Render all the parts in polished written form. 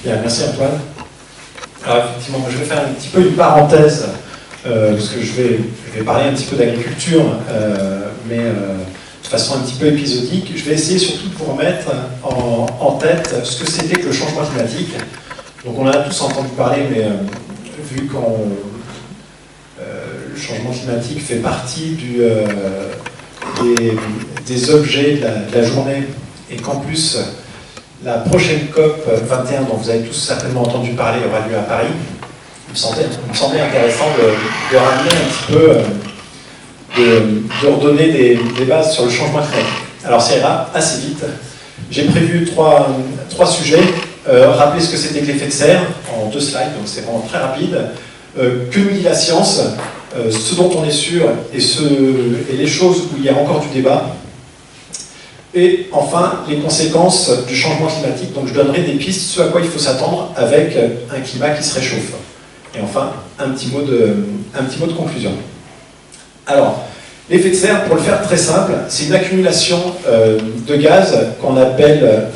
Bien, merci Antoine. Alors effectivement, je vais faire un petit peu une parenthèse, parce que je vais parler un petit peu d'agriculture, mais de façon un petit peu épisodique. Je vais essayer surtout de vous remettre en tête ce que c'était que le changement climatique. Donc on en a tous entendu parler, mais vu que le changement climatique fait partie des objets de la journée, et qu'en plus, la prochaine COP 21, dont vous avez tous certainement entendu parler, aura lieu à Paris. Il me semblait intéressant de ramener un petit peu, de redonner des bases sur le changement climatique. Alors ça ira assez vite. J'ai prévu trois sujets. Rappeler ce que c'était que l'effet de serre, en 2 slides, donc c'est vraiment très rapide. Que nous dit la science, ce dont on est sûr, et les choses où il y a encore du débat. Et enfin, les conséquences du changement climatique. Donc je donnerai des pistes, ce à quoi il faut s'attendre avec un climat qui se réchauffe. Et enfin, un petit mot de conclusion. Alors, l'effet de serre, pour le faire très simple, c'est une accumulation de gaz qu'on appelle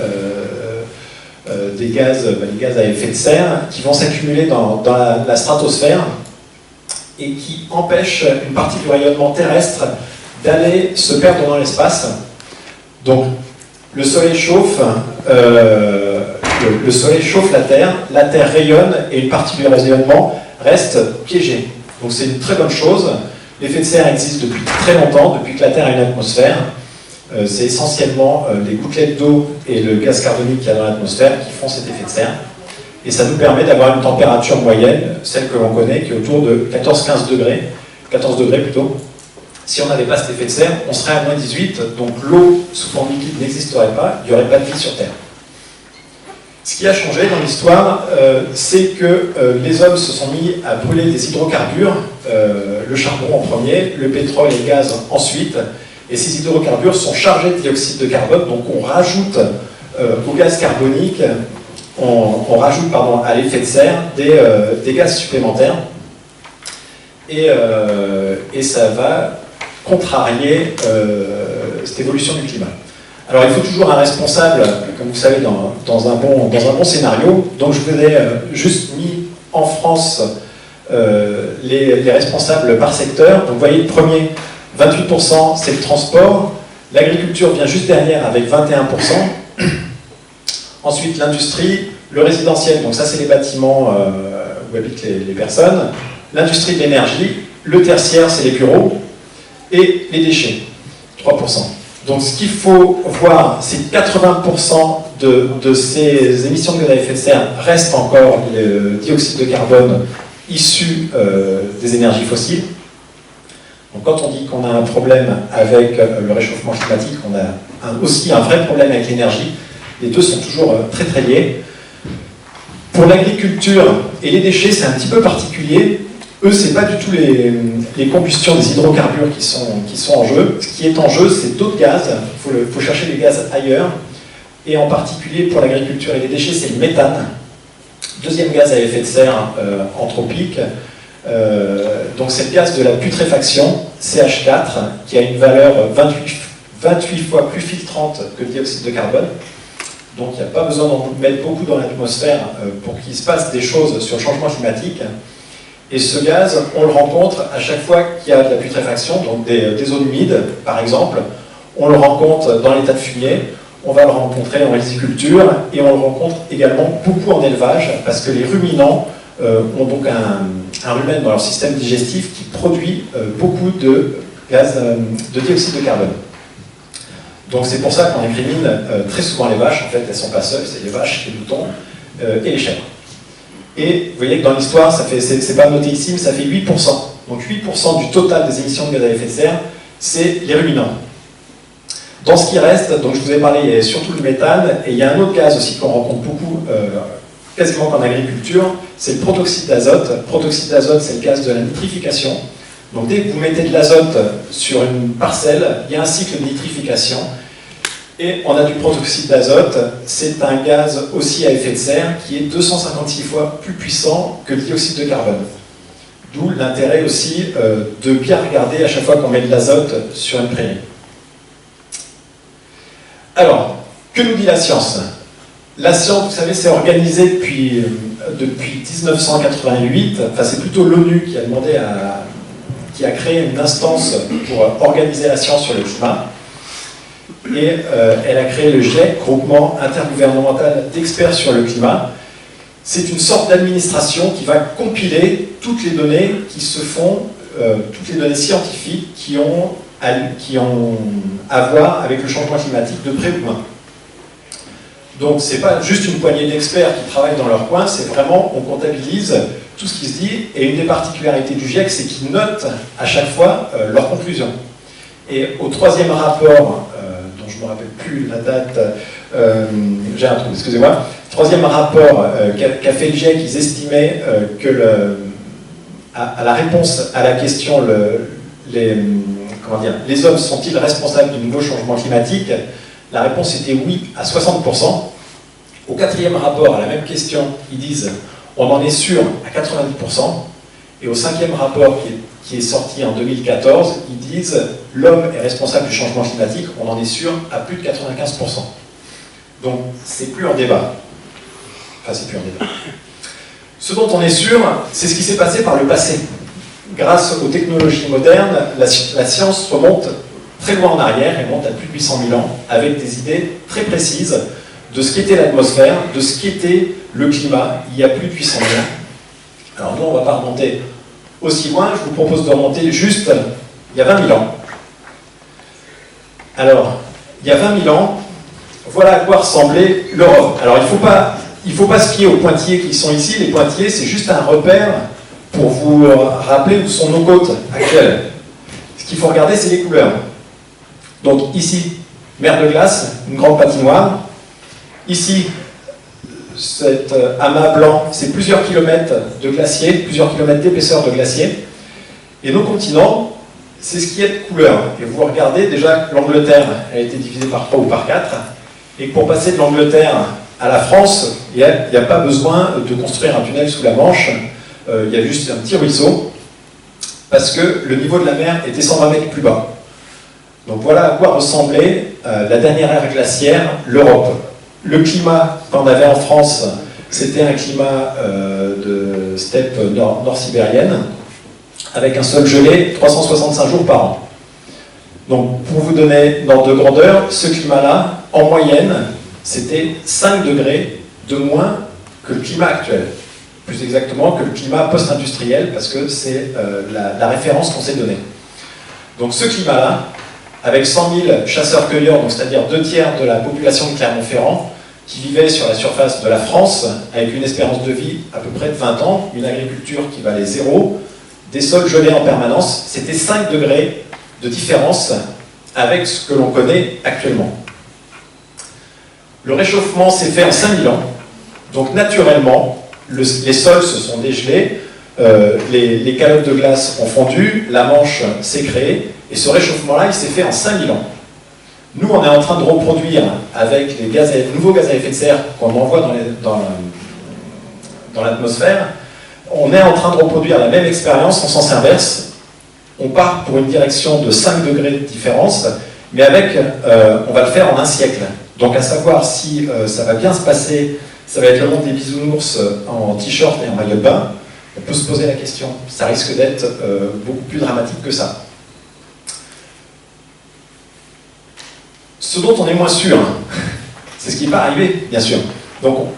les gaz à effet de serre, qui vont s'accumuler dans la stratosphère et qui empêchent une partie du rayonnement terrestre d'aller se perdre dans l'espace. Donc, le Soleil chauffe la Terre rayonne et une partie du rayonnement reste piégée. Donc c'est une très bonne chose. L'effet de serre existe depuis très longtemps, depuis que la Terre a une atmosphère. C'est essentiellement les gouttelettes d'eau et le gaz carbonique qu'il y a dans l'atmosphère qui font cet effet de serre. Et ça nous permet d'avoir une température moyenne, celle que l'on connaît, qui est autour de 14 degrés plutôt. Si on n'avait pas cet effet de serre, on serait à moins 18, donc l'eau sous forme liquide n'existerait pas, il n'y aurait pas de vie sur Terre. Ce qui a changé dans l'histoire, c'est que les hommes se sont mis à brûler des hydrocarbures, le charbon en premier, le pétrole et le gaz ensuite, et ces hydrocarbures sont chargés de dioxyde de carbone, donc on rajoute au gaz carbonique, on rajoute à l'effet de serre des gaz supplémentaires, et ça va contrarier cette évolution du climat. Alors il faut toujours un responsable, comme vous savez, dans un bon scénario. Donc je vous ai juste mis en France les responsables par secteur. Donc vous voyez, le premier, 28%, c'est le transport. L'agriculture vient juste derrière avec 21%. Ensuite l'industrie, le résidentiel, donc ça c'est les bâtiments où habitent les personnes. L'industrie de l'énergie, le tertiaire c'est les bureaux. Et les déchets, 3%. Donc ce qu'il faut voir, c'est que 80% de ces émissions de gaz à effet de serre restent encore le dioxyde de carbone issu des énergies fossiles. Donc quand on dit qu'on a un problème avec le réchauffement climatique, on a aussi un vrai problème avec l'énergie. Les deux sont toujours très très liés. Pour l'agriculture et les déchets, c'est un petit peu particulier. Eux, ce n'est pas du tout les combustions des hydrocarbures qui sont en jeu. Ce qui est en jeu, c'est d'autres gaz. Il faut chercher les gaz ailleurs. Et en particulier, pour l'agriculture et les déchets, c'est le méthane. Deuxième gaz à effet de serre anthropique. Donc c'est le gaz de la putréfaction, CH4, qui a une valeur 28 fois plus filtrante que le dioxyde de carbone. Donc il n'y a pas besoin d'en mettre beaucoup dans l'atmosphère pour qu'il se passe des choses sur le changement climatique. Et ce gaz, on le rencontre à chaque fois qu'il y a de la putréfaction, donc des zones humides, par exemple. On le rencontre dans l'état de fumier, on va le rencontrer en riziculture, et on le rencontre également beaucoup en élevage, parce que les ruminants ont donc un rumen dans leur système digestif qui produit beaucoup de gaz de dioxyde de carbone. Donc c'est pour ça qu'on incrimine très souvent les vaches. En fait, elles ne sont pas seules, c'est les vaches, les moutons et les chèvres. Et vous voyez que dans l'histoire, c'est pas noté ici, mais ça fait 8%. Donc 8% du total des émissions de gaz à effet de serre, c'est les ruminants. Dans ce qui reste, donc je vous ai parlé, il y a surtout le méthane, et il y a un autre gaz aussi qu'on rencontre beaucoup, quasiment qu'en agriculture, c'est le protoxyde d'azote. Le protoxyde d'azote, c'est le gaz de la nitrification. Donc dès que vous mettez de l'azote sur une parcelle, il y a un cycle de nitrification. Et on a du protoxyde d'azote, c'est un gaz aussi à effet de serre qui est 256 fois plus puissant que le dioxyde de carbone. D'où l'intérêt aussi de bien regarder à chaque fois qu'on met de l'azote sur une prairie. Alors, que nous dit la science? la science, vous savez, c'est organisé depuis 1988. Enfin, c'est plutôt l'ONU qui a créé une instance pour organiser la science sur le climat. Et elle a créé le GIEC, Groupement intergouvernemental d'experts sur le climat. C'est une sorte d'administration qui va compiler toutes les données qui se font, toutes les données scientifiques qui ont à voir avec le changement climatique de près ou de loin. Donc c'est pas juste une poignée d'experts qui travaillent dans leur coin, c'est vraiment, on comptabilise tout ce qui se dit, et une des particularités du GIEC, c'est qu'ils notent à chaque fois leurs conclusions. Et au troisième rapport, dont je ne me rappelle plus la date, j'ai un trou, excusez-moi, troisième rapport qu'a fait le GIEC, ils estimaient que à la réponse à la question les hommes sont-ils responsables du nouveau changement climatique, la réponse était oui à 60%. Au quatrième rapport, à la même question, ils disent on en est sûr à 90%. Et au cinquième rapport qui est sorti en 2014, ils disent l'homme est responsable du changement climatique, on en est sûr à plus de 95%. Donc c'est plus en débat. Enfin, c'est plus en débat. Ce dont on est sûr, c'est ce qui s'est passé par le passé. Grâce aux technologies modernes, la science remonte très loin en arrière, elle monte à plus de 800 000 ans, avec des idées très précises de ce qu'était l'atmosphère, de ce qu'était le climat, il y a plus de 800 000 ans. Alors nous, on ne va pas remonter aussi loin, je vous propose de remonter juste il y a 20 000 ans. Alors, il y a 20 000 ans, voilà à quoi ressemblait l'Europe. Alors il ne faut pas se fier aux pointillés qui sont ici, les pointillés c'est juste un repère pour vous rappeler où sont nos côtes actuelles. Ce qu'il faut regarder, c'est les couleurs. Donc ici, mer de glace, une grande patinoire. Ici, cet amas blanc, c'est plusieurs kilomètres de glaciers, plusieurs kilomètres d'épaisseur de glaciers. Et nos continents, c'est ce qui est de couleur. Et vous regardez déjà que l'Angleterre a été divisée par 3 ou par 4, et que pour passer de l'Angleterre à la France, il n'y a pas besoin de construire un tunnel sous la Manche, il y a juste un petit ruisseau, parce que le niveau de la mer était 120 mètres plus bas. Donc voilà à quoi ressemblait la dernière ère glaciaire, l'Europe. Le climat qu'on avait en France, c'était un climat de steppe nord-sibérienne, avec un sol gelé 365 jours par an. Donc pour vous donner une ordre de grandeur, ce climat-là, en moyenne, c'était 5 degrés de moins que le climat actuel. Plus exactement que le climat post-industriel, parce que c'est la référence qu'on s'est donnée. Donc ce climat-là, avec 100 000 chasseurs-cueilleurs, c'est-à-dire 2/3 de la population de Clermont-Ferrand, qui vivait sur la surface de la France, avec une espérance de vie à peu près de 20 ans, une agriculture qui valait 0, des sols gelés en permanence, c'était 5 degrés de différence avec ce que l'on connaît actuellement. Le réchauffement s'est fait en 5000 ans, donc naturellement, les sols se sont dégelés, les calottes de glace ont fondu, la Manche s'est créée, et ce réchauffement-là, il s'est fait en 5000 ans. Nous, on est en train de reproduire, avec les nouveaux gaz à effet de serre qu'on envoie dans l'atmosphère, on est en train de reproduire la même expérience en sens inverse. On part pour une direction de 5 degrés de différence, mais on va le faire en un siècle. Donc à savoir si ça va bien se passer, ça va être le monde des bisounours en t-shirt et en maillot de bain, on peut se poser la question. Ça risque d'être beaucoup plus dramatique que ça. Ce dont on est moins sûr, c'est ce qui va arriver, bien sûr. Donc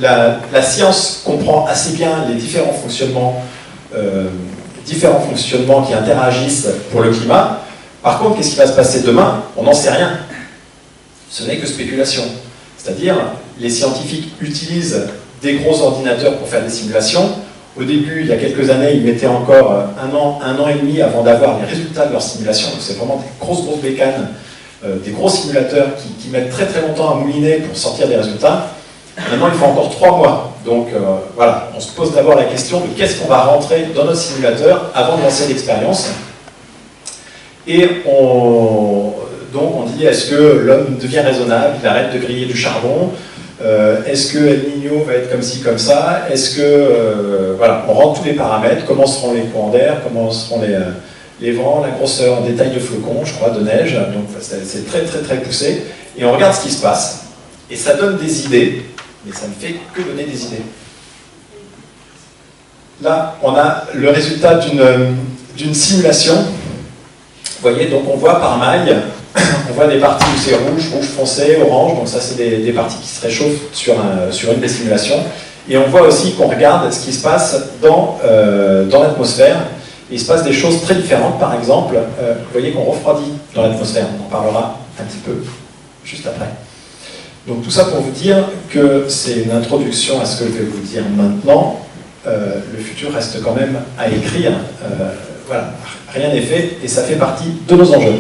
la science comprend assez bien les différents fonctionnements qui interagissent pour le climat. Par contre, qu'est-ce qui va se passer demain? On n'en sait rien. Ce n'est que spéculation. C'est-à-dire, les scientifiques utilisent des gros ordinateurs pour faire des simulations. Au début, il y a quelques années, ils mettaient encore un an et demi avant d'avoir les résultats de leurs simulations. Donc c'est vraiment des grosses bécanes, des gros simulateurs qui mettent très longtemps à mouliner pour sortir des résultats. Maintenant, il faut encore 3 mois. Donc voilà, on se pose d'abord la question de qu'est-ce qu'on va rentrer dans notre simulateur avant de lancer l'expérience. Et donc on dit, est-ce que l'homme devient raisonnable, il arrête de griller du charbon, est-ce que El Niño va être comme ci, comme ça, est-ce que, voilà, on rentre tous les paramètres, comment seront les courants d'air, comment seront les vents, la grosseur en détail de flocons, je crois, de neige, donc c'est très poussé, et on regarde ce qui se passe, et ça donne des idées mais ça ne fait que donner des idées. Là, on a le résultat d'une simulation. Vous voyez, donc on voit par maille, on voit des parties où c'est rouge, rouge foncé, orange, donc ça c'est des parties qui se réchauffent sur une des simulations. Et on voit aussi qu'on regarde ce qui se passe dans l'atmosphère. Il se passe des choses très différentes, par exemple, vous voyez qu'on refroidit dans l'atmosphère, on en parlera un petit peu juste après. Donc tout ça pour vous dire que c'est une introduction à ce que je vais vous dire maintenant. Le futur reste quand même à écrire. Voilà, rien n'est fait et ça fait partie de nos enjeux.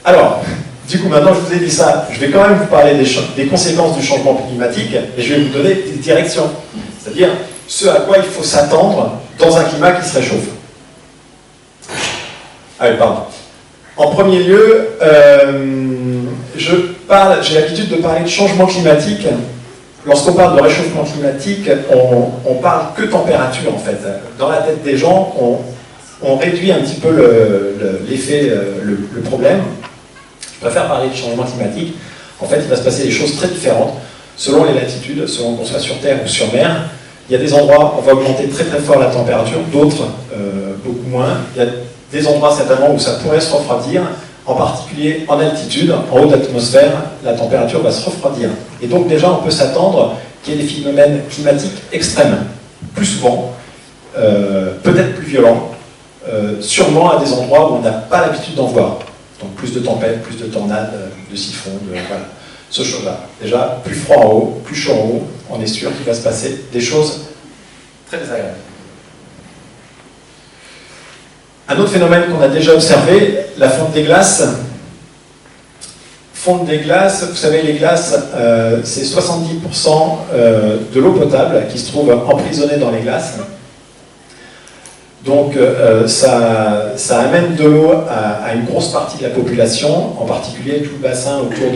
Alors, du coup, maintenant je vous ai dit ça, je vais quand même vous parler des conséquences du changement climatique et je vais vous donner des directions. C'est-à-dire ce à quoi il faut s'attendre dans un climat qui se réchauffe. Ah oui, pardon. En premier lieu, j'ai l'habitude de parler de changement climatique. Lorsqu'on parle de réchauffement climatique, on parle que température en fait. Dans la tête des gens, on réduit un petit peu l'effet, le problème. Je préfère parler de changement climatique. En fait, il va se passer des choses très différentes selon les latitudes, selon qu'on soit sur Terre ou sur mer. Il y a des endroits où on va augmenter très très fort la température, d'autres beaucoup moins. Il y a des endroits certainement où ça pourrait se refroidir, en particulier en altitude, en haut d'atmosphère, la température va se refroidir. Et donc déjà, on peut s'attendre qu'il y ait des phénomènes climatiques extrêmes, plus souvent, peut-être plus violents, sûrement à des endroits où on n'a pas l'habitude d'en voir. Donc plus de tempêtes, plus de tornades, de siphons, voilà, ce chose-là. Déjà, plus froid en haut, plus chaud en haut, on est sûr qu'il va se passer des choses très désagréables. Un autre phénomène qu'on a déjà observé, la fonte des glaces. Fonte des glaces, vous savez, les glaces, c'est 70% de l'eau potable qui se trouve emprisonnée dans les glaces. Donc ça amène de l'eau à une grosse partie de la population, en particulier tout le bassin autour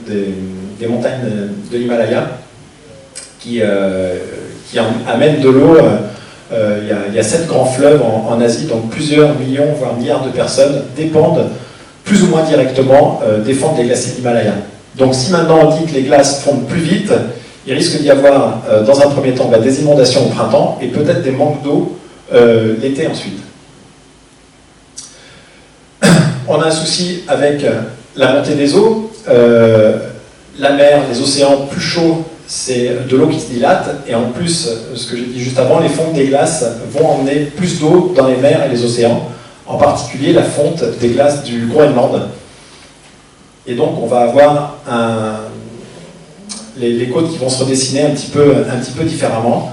des montagnes de l'Himalaya, qui amène de l'eau. Il y a 7 grands fleuves en Asie, donc plusieurs millions, voire milliards de personnes dépendent plus ou moins directement des fontes des glaciers de l'Himalaya. Donc si maintenant on dit que les glaces fondent plus vite, il risque d'y avoir dans un premier temps des inondations au printemps et peut-être des manques d'eau l'été ensuite. On a un souci avec la montée des eaux. La mer, les océans plus chauds, c'est de l'eau qui se dilate, et en plus, ce que j'ai dit juste avant, les fontes des glaces vont emmener plus d'eau dans les mers et les océans, en particulier la fonte des glaces du Groenland. Et donc on va avoir les côtes qui vont se redessiner un petit peu différemment.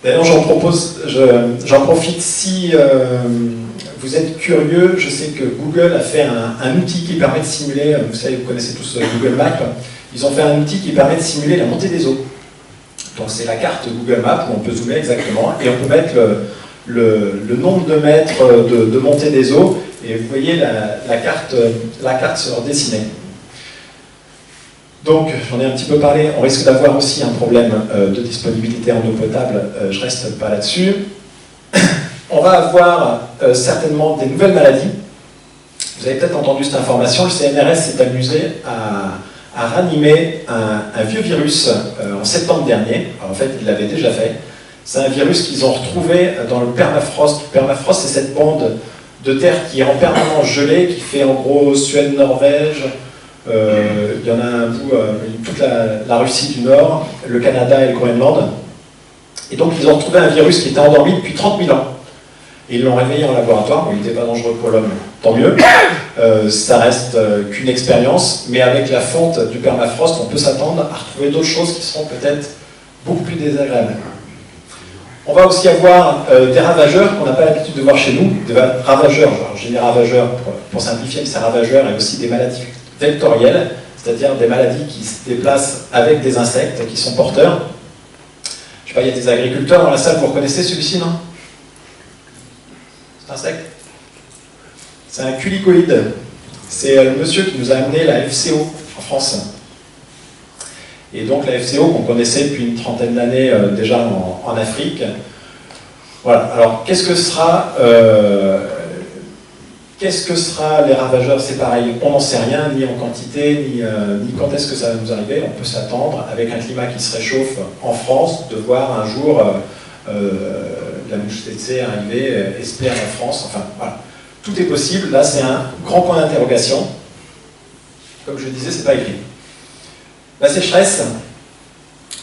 D'ailleurs, j'en profite si vous êtes curieux, je sais que Google a fait un outil qui permet de simuler, vous savez, vous connaissez tous Google Maps, ils ont fait un outil qui permet de simuler la montée des eaux. Donc c'est la carte Google Maps où on peut zoomer exactement et on peut mettre le nombre de mètres de montée des eaux et vous voyez la carte se redessiner. Donc j'en ai un petit peu parlé, on risque d'avoir aussi un problème de disponibilité en eau potable, je reste pas là-dessus. On va avoir certainement des nouvelles maladies. Vous avez peut-être entendu cette information, le CNRS s'est amusé à ranimer un vieux virus en septembre dernier. Alors, en fait, ils l'avaient déjà fait. C'est un virus qu'ils ont retrouvé dans le permafrost. Le permafrost, c'est cette bande de terre qui est en permanence gelée, qui fait en gros Suède, Norvège, il y en a un bout, toute la Russie du Nord, le Canada et le Groenland. Et donc, ils ont retrouvé un virus qui était endormi depuis 30 000 ans. Et ils l'ont réveillé en laboratoire, bon, il n'était pas dangereux pour l'homme, tant mieux. Ça reste qu'une expérience, mais avec la fonte du permafrost, on peut s'attendre à retrouver d'autres choses qui seront peut-être beaucoup plus désagréables. On va aussi avoir des ravageurs qu'on n'a pas l'habitude de voir chez nous, des ravageurs, alors je dis des ravageurs pour simplifier, mais c'est ravageurs et aussi des maladies vectorielles, c'est-à-dire des maladies qui se déplacent avec des insectes qui sont porteurs. Je sais pas, il y a des agriculteurs dans la salle, vous reconnaissez celui-ci, non? Insecte. C'est un culicoïde. C'est le monsieur qui nous a amené la FCO en France. Et donc la FCO qu'on connaissait depuis une trentaine d'années déjà en Afrique. Voilà. Alors qu'est-ce que sera Qu'est-ce que sera les ravageurs? C'est pareil, on n'en sait rien, ni en quantité, ni quand est-ce que ça va nous arriver. On peut s'attendre, avec un climat qui se réchauffe en France, de voir un jour la mouche tsetse arriver, espère en France, enfin voilà. Tout est possible, là c'est un grand point d'interrogation. Comme je disais, c'est pas écrit. La sécheresse,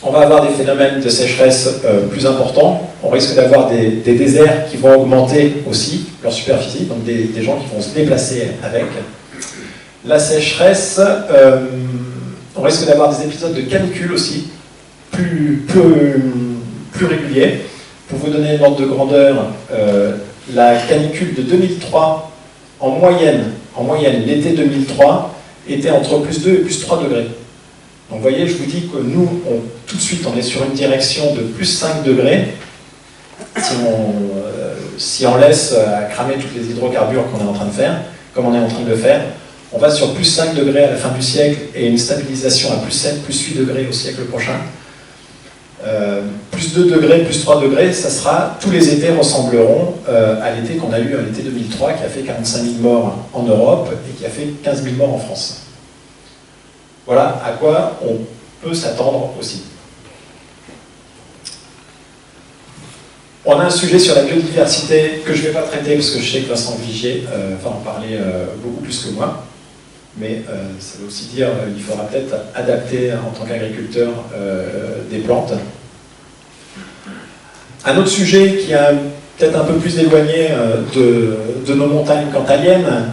on va avoir des phénomènes de sécheresse plus importants. On risque d'avoir des déserts qui vont augmenter aussi leur superficie, donc des gens qui vont se déplacer avec. La sécheresse, on risque d'avoir des épisodes de canicule aussi, plus réguliers. Pour vous donner une ordre de grandeur, la canicule de 2003, en moyenne l'été 2003, était entre plus 2 et plus 3 degrés. Donc vous voyez, je vous dis que nous, tout de suite, on est sur une direction de plus 5 degrés. Si on laisse cramer tous les hydrocarbures qu'on est en train de faire, comme on est en train de le faire, on va sur plus 5 degrés à la fin du siècle et une stabilisation à plus 7, plus 8 degrés au siècle prochain. Plus 2 degrés, plus 3 degrés, ça sera, tous les étés ressembleront à l'été qu'on a eu, à l'été 2003, qui a fait 45 000 morts en Europe et qui a fait 15 000 morts en France. Voilà à quoi on peut s'attendre aussi. On a un sujet sur la biodiversité que je ne vais pas traiter parce que je sais que Vincent Vigier va en parler beaucoup plus que moi. Mais ça veut aussi dire qu'il faudra peut-être adapter en tant qu'agriculteur des plantes. Un autre sujet qui est peut-être un peu plus éloigné de nos montagnes cantaliennes,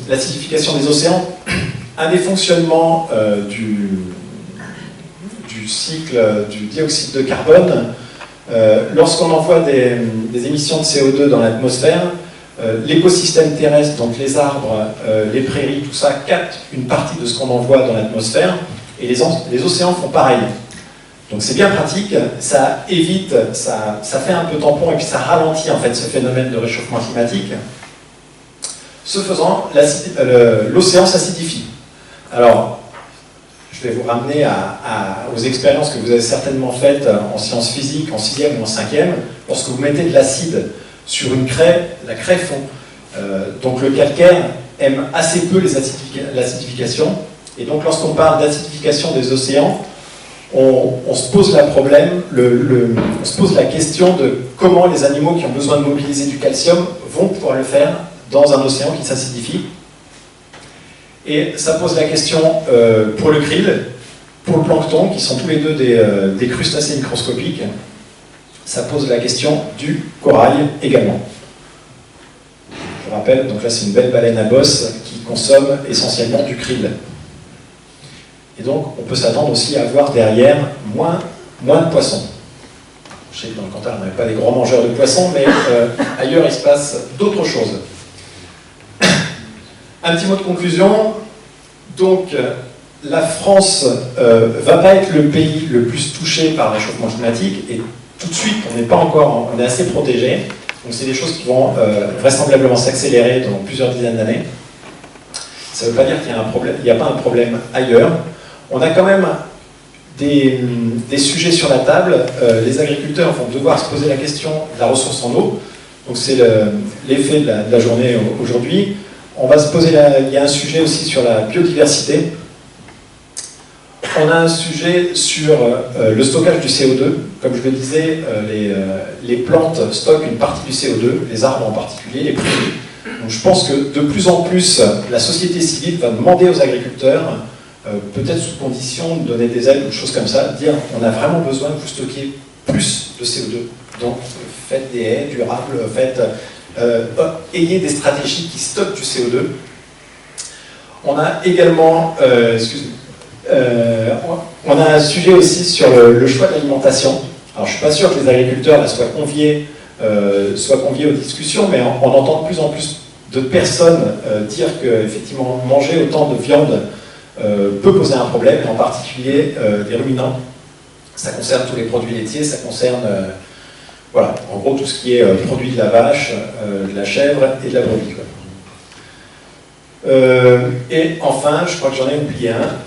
l'acidification des océans. Un des fonctionnements du cycle du dioxyde de carbone, lorsqu'on envoie des émissions de CO2 dans l'atmosphère, l'écosystème terrestre, donc les arbres, les prairies, tout ça, capte une partie de ce qu'on envoie dans l'atmosphère, et les océans font pareil. Donc c'est bien pratique, ça évite, ça fait un peu tampon, et puis ça ralentit en fait ce phénomène de réchauffement climatique. Ce faisant, l'océan s'acidifie. Alors, je vais vous ramener aux expériences que vous avez certainement faites en sciences physiques, en 6e ou en 5e. Lorsque vous mettez de l'acide sur une craie, la craie fond. Donc le calcaire aime assez peu l'acidification. Et donc lorsqu'on parle d'acidification des océans, on se pose on se pose la question de comment les animaux qui ont besoin de mobiliser du calcium vont pouvoir le faire dans un océan qui s'acidifie. Et ça pose la question pour le krill, pour le plancton, qui sont tous les deux des crustacés microscopiques. Ça pose la question du corail également. Je rappelle, donc là c'est une belle baleine à bosse qui consomme essentiellement du krill. Et donc on peut s'attendre aussi à avoir derrière moins de poissons. Je sais que dans le Cantal on n'avait pas des grands mangeurs de poissons, mais ailleurs il se passe d'autres choses. Un petit mot de conclusion. Donc, la France va pas être le pays le plus touché par le réchauffement climatique, et tout de suite, on est assez protégé. Donc, c'est des choses qui vont vraisemblablement s'accélérer dans plusieurs dizaines d'années. Ça ne veut pas dire qu'il n'y a pas un problème ailleurs. On a quand même des sujets sur la table. Les agriculteurs vont devoir se poser la question de la ressource en eau. Donc, c'est l'effet de la journée aujourd'hui. On va se poser il y a un sujet aussi sur la biodiversité. On a un sujet sur le stockage du CO2. Comme je le disais, les plantes stockent une partie du CO2, les arbres en particulier, les prairies. Donc je pense que de plus en plus, la société civile va demander aux agriculteurs, peut-être sous condition de donner des aides ou des choses comme ça, de dire on a vraiment besoin que vous stockiez plus de CO2. Donc faites des haies durables, ayez des stratégies qui stockent du CO2. On a également, on a un sujet aussi sur le choix de l'alimentation. Alors je ne suis pas sûr que les agriculteurs là, soient conviés aux discussions, mais on entend de plus en plus de personnes dire qu'effectivement manger autant de viande peut poser un problème, et en particulier des ruminants. Ça concerne tous les produits laitiers, ça concerne voilà, en gros tout ce qui est produit de la vache, de la chèvre et de la brebis. Et enfin, je crois que j'en ai oublié un.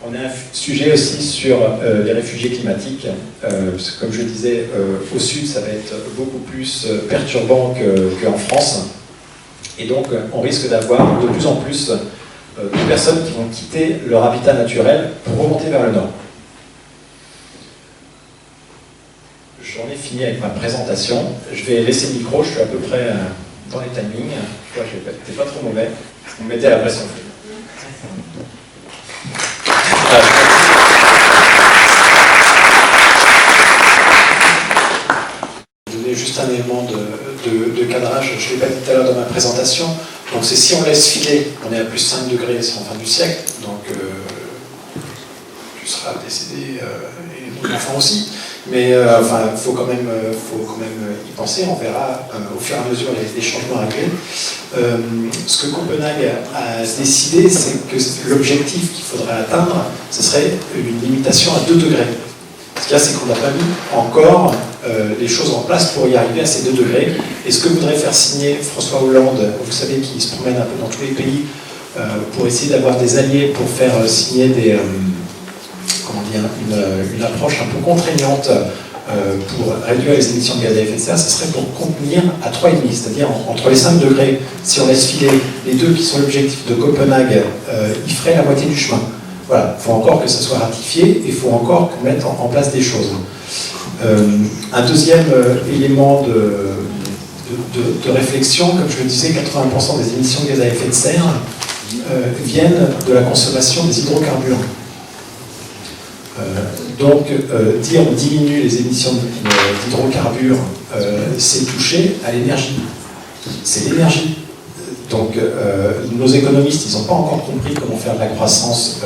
On a un sujet aussi sur les réfugiés climatiques. Parce que comme je disais, au sud, ça va être beaucoup plus perturbant qu'en France. Et donc on risque d'avoir de plus en plus de personnes qui vont quitter leur habitat naturel pour remonter vers le nord. J'en ai fini avec ma présentation. Je vais laisser le micro, je suis à peu près dans les timings. Je crois que j'étais pas trop mauvais, parce qu'on me mettait à la pression. Je vais donner juste un élément de cadrage, je ne l'ai pas dit tout à l'heure dans ma présentation. Donc c'est si on laisse filer, on est à plus 5 degrés sur la fin du siècle, donc tu seras décédé et nos enfants aussi. Mais enfin, il faut quand même y penser, on verra au fur et à mesure les changements arriver. Ce que Copenhague a décidé, c'est que l'objectif qu'il faudrait atteindre, ce serait une limitation à 2 degrés. Ce qu'il y a, c'est qu'on n'a pas mis encore les choses en place pour y arriver à ces 2 degrés. Et ce que voudrait faire signer François Hollande, vous savez qu'il se promène un peu dans tous les pays, pour essayer d'avoir des alliés pour faire signer des... une approche un peu contraignante pour réduire les émissions de gaz à effet de serre, ce serait pour contenir à 3,5, c'est-à-dire entre les 5 degrés, si on laisse filer les 2 qui sont l'objectif de Copenhague, il ferait la moitié du chemin. Voilà, il faut encore que ça soit ratifié et il faut encore qu'on mette en place des choses. Un deuxième élément de réflexion, comme je le disais, 80% des émissions de gaz à effet de serre viennent de la consommation des hydrocarbures. Donc, dire on diminue les émissions d'hydrocarbures, c'est toucher à l'énergie. C'est l'énergie. Donc, nos économistes, ils n'ont pas encore compris comment faire de la croissance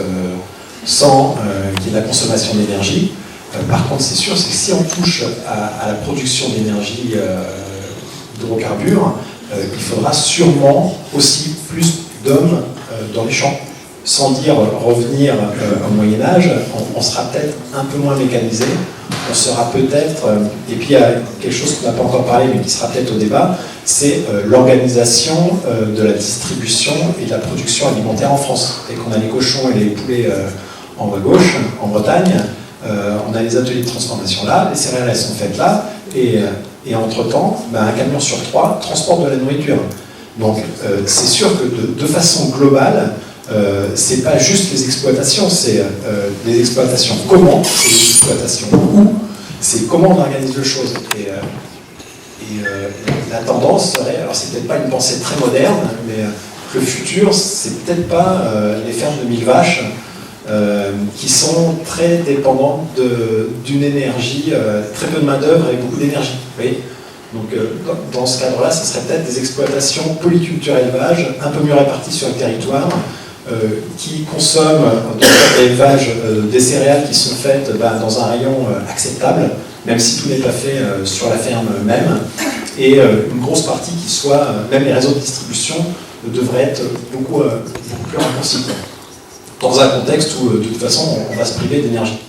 sans qu'il y ait de la consommation d'énergie. Par contre, c'est sûr, c'est que si on touche à la production d'énergie d'hydrocarbures, il faudra sûrement aussi plus d'hommes dans les champs. Sans dire revenir au Moyen-Âge, on sera peut-être un peu moins mécanisé, on sera peut-être, et puis il y a quelque chose qu'on n'a pas encore parlé, mais qui sera peut-être au débat, c'est l'organisation de la distribution et de la production alimentaire en France. Et qu'on a les cochons et les poulets en bas gauche, en Bretagne, on a les ateliers de transformation là, les céréales elles sont faites là, et entre-temps, un camion sur 3 transporte de la nourriture. Donc c'est sûr que de façon globale, c'est pas juste les exploitations, c'est les exploitations comment, c'est les exploitations où, c'est comment on organise les choses. Et la tendance serait, alors c'est peut-être pas une pensée très moderne, mais le futur, c'est peut-être pas les fermes de 1000 vaches qui sont très dépendantes d'une énergie, très peu de main-d'œuvre et beaucoup d'énergie. Vous voyez ? Donc dans ce cadre-là, ce serait peut-être des exploitations polyculture-élevage un peu mieux réparties sur le territoire, qui consomment dans l'élevage des céréales qui sont faites dans un rayon acceptable, même si tout n'est pas fait sur la ferme même, et une grosse partie qui soit, même les réseaux de distribution devraient être beaucoup plus raccourcis, dans un contexte où de toute façon on va se priver d'énergie.